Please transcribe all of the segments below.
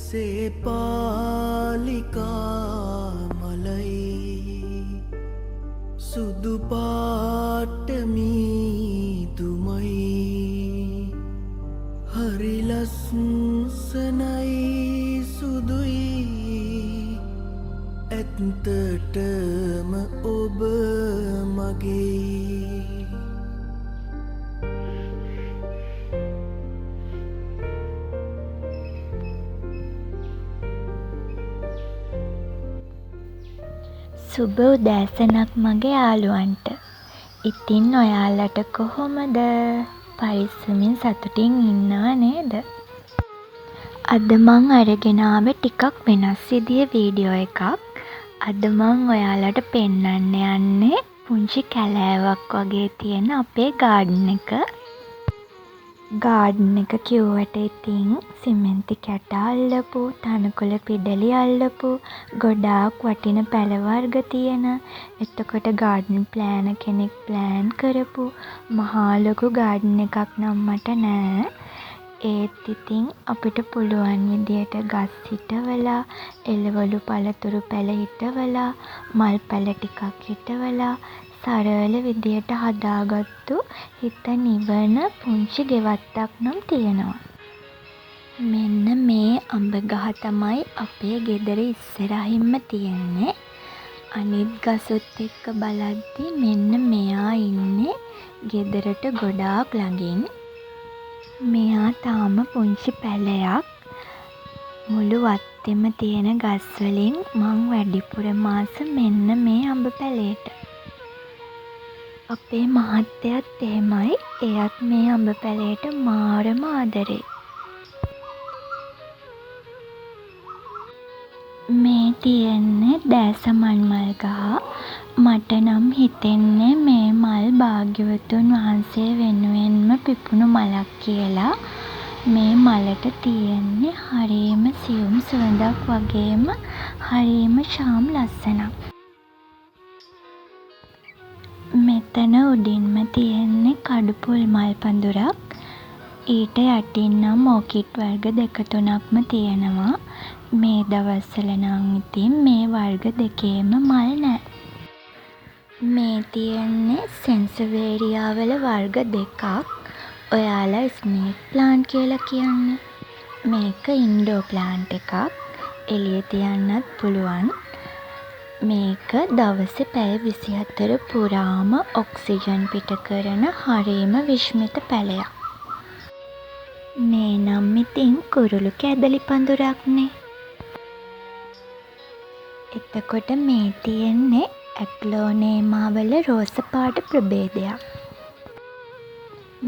සේපාලිකා මලයි සුදු පාට මීදුමයි හරි ලස්සනයි සුදුයි ඇත්තටම ඔබ මගේ සුබ උදෑසනක් මගේ යාළුවන්ට. ඉතින් ඔයාලට කොහොමද? පරිස්සමින් සතුටින් ඉන්නව නේද? අද මං අරගෙන ආවේ ටිකක් වෙනස් විදිහේ වීඩියෝ එකක්. අද මං ඔයාලට පෙන්වන්න යන්නේ පුංචි කැලෑවක් වගේ තියෙන අපේ ගාඩන් එක. ගාඩන් එක කිව්වට ඉතින් සිමෙන්ති කැට අල්ලපු, තණකොළ පිඩලි අල්ලපු, ගොඩාක් වටින පැල වර්ග තියෙන, එතකොට ගාඩන් ප්ලෑනර් කෙනෙක් ප්ලෑන් කරපු මහා ලොකු ගාඩන් එකක් නම් මට නෑ. ඒත් ඉතින් අපිට පුළුවන් විදියට ගස් හිටවලා, එළවලු පළතුරු පැල හිටවලා, මල් පැල ටිකක් හිටවලා, සරල විදියට හදාගත්තු හිත නිවන පුංචි ගෙවත්තක් නම් තියෙනවා. මෙන්න මේ අඹ ගහ තමයි අපේ ගෙදර ඉස්සරහින්ම තියෙන්නේ. අනිත් ගසොත් එක්ක බලද්දි මෙන්න මෙයා ඉන්නේ ගෙදරට ගොඩාක් ළඟින්. මෙයා තාම පුංචි පැලයක්. මුළු වත්තෙම තියෙන ගස් වලින් මං වැඩිපුරම ආස මෙන්න මේ අඹ පැලේට. අපේ මහත්තයත් එහෙමයි. එයත් මේ අඹ පැලේට මාරම ආදරෙයි. මේ තියෙන්නේ දෑසමන් මල් ගහ. මට නම් හිතෙන්නේ මේ මල් භාග්‍යවතුන් වහන්සේ වෙනුවෙන්ම පිපුණු මලක් කියලා. මේ මලට තියෙන්නේ හරිම සියුම් සුවඳක් වගේම හරිම ශාම් ලස්සනක්. මෙතන උඩින්ම තියෙන්නේ කඩුපුල් මල් පඳුරක්. ඊට යටින් නම් ඕකිඩ් වර්ග 2-3ක්ම තියෙනවා. මේ දවස්වල නම් ඉතින් මේ වර්ග දෙකේම මල් නෑ. මේ තියෙන්නේ සෙන්සවේරියා වල වර්ග 2ක්. ඔයාලා ස්නේක් ප්ලාන්ට් කියලා කියන්නේ. මේක ඉන්ඩෝ ප්ලාන්ට් එකක්. එළිය තියන්නත් පුළුවන්. මේක දවසේ පැය 24 පුරාම ඔක්සිජන් පිට කරන හරිම විශ්මිත පැලයක්. මේ නම් ඉතින් කුරුළු කැදලි පඳුරක්නේ. එතකොට මේ තියෙන්නේ ඇග්ලෝනේමා වල රෝස පාට ප්‍රභේදයක්.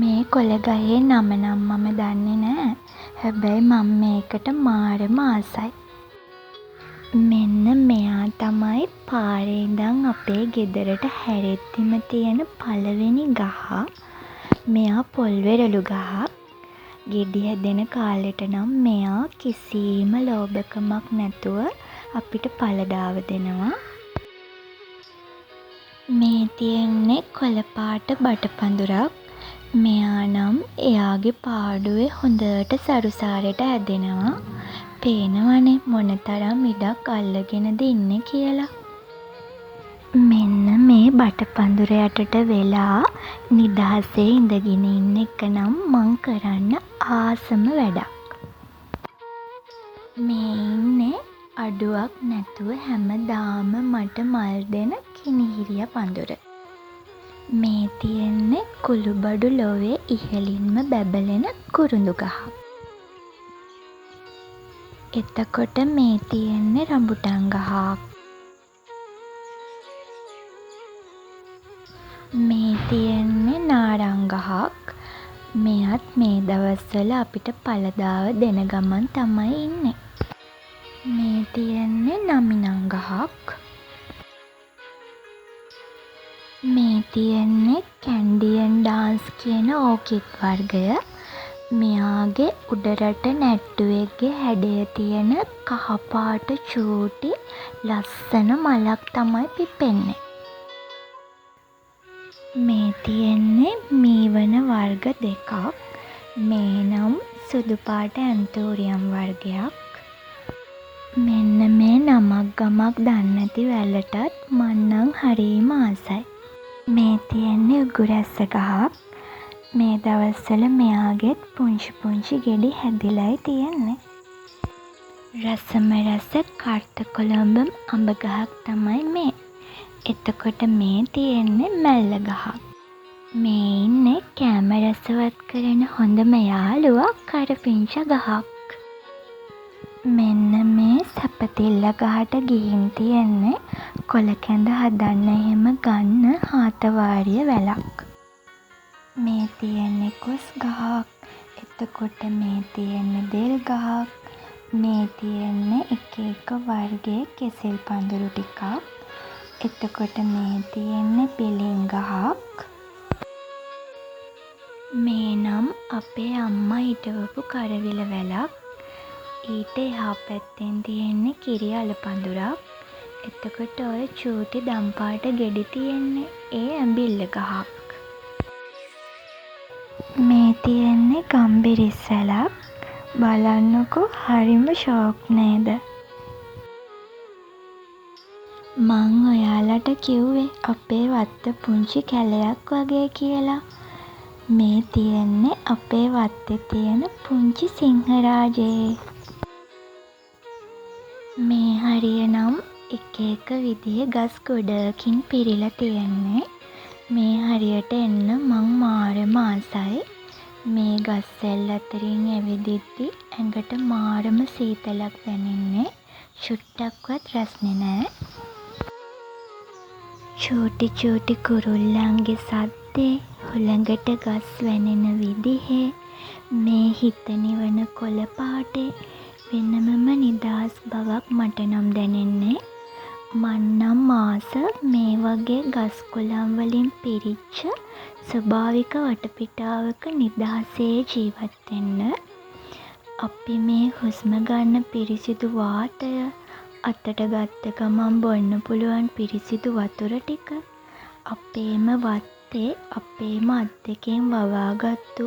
මේ කොළ ගහේ නම නම් මම දන්නේ නෑ. හැබැයි මම මේකට මාරම ආසයි. මෙන්න මෙයා තමයි පාරේ ඉඳන් අපේ ගෙදරට හැරෙද්දිම තියෙන පළවෙනි ගහ. මෙයා පොල් වෙරළු ගහක්. ගෙඩි හැදෙන කාලෙට නම් මෙයා කිසිම ලෝභකමක් නැතුව අපිට පළදාව දෙනවා. මේ තියෙන්නේ කොළ පාට බටපඳුරක්. මෙයා නම් එයාගේ පාඩුවේ හොඳට සරුසාරයට හැදෙනවා. පේනවනේ මොනතරම් ඉඩක් අල්ලගෙනද ඉන්නේ කියලා. මෙන්න මේ බටපඳුර යටට වෙලා නිදහසේ ඉඳගෙන ඉන්න එක නම් මං කරන්න ආසම වැඩක්. මේ ඉන්නේ අඩුවක් නැතුව හැමදාම මට මල් දෙන කිනිහිරිය පඳුර. මේ තියෙන්නේ කුළුබඩු ලොවේ ඉහළින්ම බැබලෙන කුරුඳු ගහක්. එතකොට මේ තියෙන්නේ රඹුටන් ගහක්. මේ තියෙන්නේ නාරං ගහක්. මෙයත් මේ දවස්වල අපිට පළදාව දෙන ගමන් තමයි ඉන්නේ. මේ තියෙන්නේ නමිනං ගහක්. මේ තියෙන්නේ කැන්ඩියන් ඩාන්ස් කියන ඕකිඩ් වර්ගය. මෙයාගේ උඩරට නැට්ටුවෙක්ගේ හැඩය තියෙන කහපාට චූටි ලස්සන මලක් තමයි පිපෙන්නේ. මේ තියෙන්නේ මීවන වර්ග 2ක්. මේ නම් සුදු පාට ඇන්තෝරියම් වර්ගයක්. මෙන්න මේ නමක් ගමක් දන්නේ නැති වැලටත් මං නම් හරිම ආසයි. මේ තියෙන්නේ උගුරැස්ස ගහක්. මේ දවස්වල මෙයාගෙත් පුංචි පුංචි ගෙඩි හැදිලයි තියෙන්නේ. රසම රස කර්තකොළඹ අඹ ගහක් තමයි මේ. එතකොට මේ තියෙන්නේ මැල්ල ගහක්. මේ ඉන්නේ කෑම රසවත් කරන හොඳම යාළුවා කරපිංච ගහක්. මෙන්න මේ සැපතිල්ල ගහට ගිහින් තියෙන්නේ කොළ කැඳ හදන්න එහෙම ගන්න හාතවාරිය වැලක්. මේ තියෙන්නේ කොස් ගහක්. එතකොට මේ තියෙන්නේ දෙල් ගහක්. මේ තියෙන්නේ එක එක වර්ගයේ කෙසෙල් පඳුරු ටිකක්. එතකොට මේ තියෙන්නේ පිළිං ගහක්. මේ නම් අපේ අම්මා හිටවපු කරවිල වැලක්. ඊට එහා පැත්තෙන් තියෙන්නේ කිරි අල පඳුරක්. එතකොට ඔය චූටි දම්පාට ගෙඩි තියෙන්නේ ඒ ඇඹිල්ල ගහක්. මේ තියෙන්නේ ගම්බිරිස් වැලක්. බලන්නකෝ හරිම ෂෝක් නේද? මං ඔයාලට කිව්වේ අපේ වත්ත පුංචි කැලයක් වගේ කියලා. මේ තියෙන්නේ අපේ වත්තේ තියෙන පුංචි සිංහරාජේ. මේ හරිය නම් එක එක විදිහේ ගස් ගොඩකින් පිරීලා තියෙන්නේ. මේ හරියට එන්න මං මාරම ආසයි. මේ ගස් සැල් අතරින් ඇවිදිද්දි ඇඟට මාරම සීතලක් දැනෙන්නේ. චුට්ටක්වත් රස්නේ නෑ. චූටි චූටි කුරුල්ලන්ගේ සද්දේ, හුළඟට ගස් වැනෙන විදිහේ, මේ හිත නිවන කොළ පාටේ වෙනමම නිදහස් බවක් මට නම් දැනෙන්නේ. මං නම් ආස මේ වගේ ගස් කොළන් වලින් පිරිච්ච ස්වභාවික වටපිටාවක නිදහසේ ජීවත් වෙන්න. අපි මේ හුස්ම ගන්න පිරිසිදු වාතය, අතට ගත්ත ගමන් බොන්න පුළුවන් පිරිසිදු වතුර ටික, අපේම වත්තේ අපේම අත් දෙකෙන් වවාගත්තු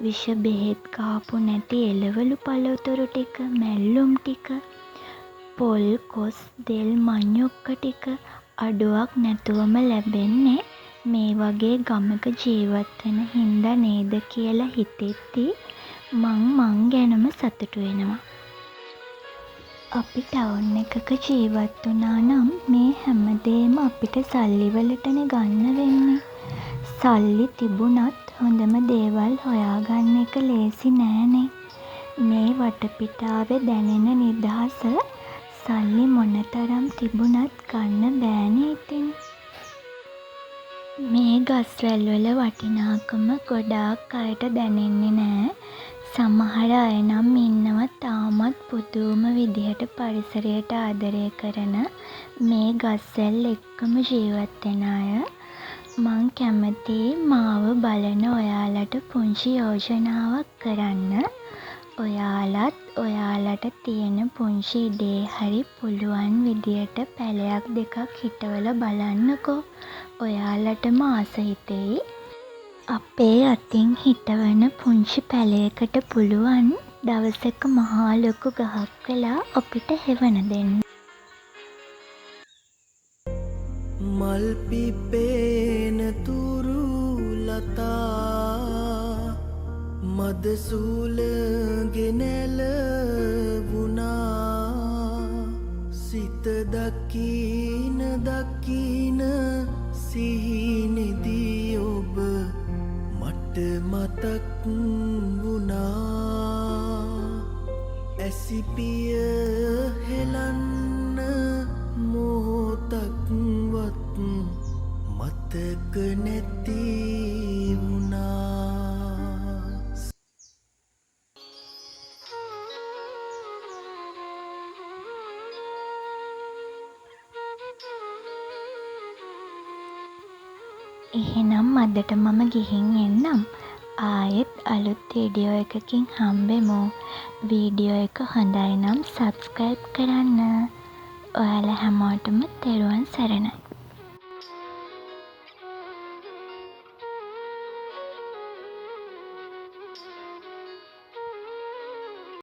විෂ බෙහෙත් කාපු නැති එළවලු පළතුරු ටික, මැල්ලුම් ටික, පොල් කොස් දෙල් මඤ්ඤොක්ක ටික අඩුවක් නැතුවම ලැබෙන්නේ මේ වගේ ගමක ජීවත් වෙන හින්දා නේද කියලා හිතෙද්දි මං ගැනම සතුටු වෙනවා. අපි ටවුන් එකක ජීවත් වුණා නම් මේ හැමදේම අපිට සල්ලි වලටනේ ගන්න වෙන්නේ. සල්ලි තිබුණත් හොඳම දේවල් හොයාගන්න එක ලේසි නෑනේ. මේ වටපිටාවේ දැනෙන නිදහස සල්ලි මොනතරම් තිබුණත් ගන්න බෑනේ ඉතින්. මේ ගස්වැල් වල වටිනාකම ගොඩාක් අයට දැනෙන්නේ නෑ. සමහර අය නම් ඉන්නවා තාමත් පුදුම විදිහට පරිසරයට ආදරය කරන මේ ගස්වැල් එක්කම ජීවත් වෙන අය. මං කැමතියි මාව බලන ඔයාලට පුංචි යෝජනාවක් කරන්න. ඔයාලත් ඔයාලට තියෙන පුංචි ඉඩේ හරි පුළුවන් විදියට පැලයක් දෙකක් හිටවල බලන්නකෝ. ඔයාලටම ආස හිතෙයි. අපේ අතින් හිටවන පුංචි පැලයකට පුළුවන් දවසක මහා ලොකු ගහක් වෙලා අපිට හෙවන දෙන්න. මල් පිපෙන තුරු ලතා මද සූල ගෙනැල වුණා. සිත දකින දකින සිහිනෙදී ඔබ මට මතක් වුණා. ඇසිපිය හෙලන්න මොහොතක්වත් මතක නැති වුණා. එහෙනම් අදට මම ගිහින් එන්නම්. ආයෙත් අලුත් වීඩියෝ එකකින් හම්බෙමු. වීඩියෝ එක හොඳයි නම් සබ්ස්ක්‍රයිබ් කරන්න. ඔයාලා හැමෝටම තෙරුවන් සරණයි.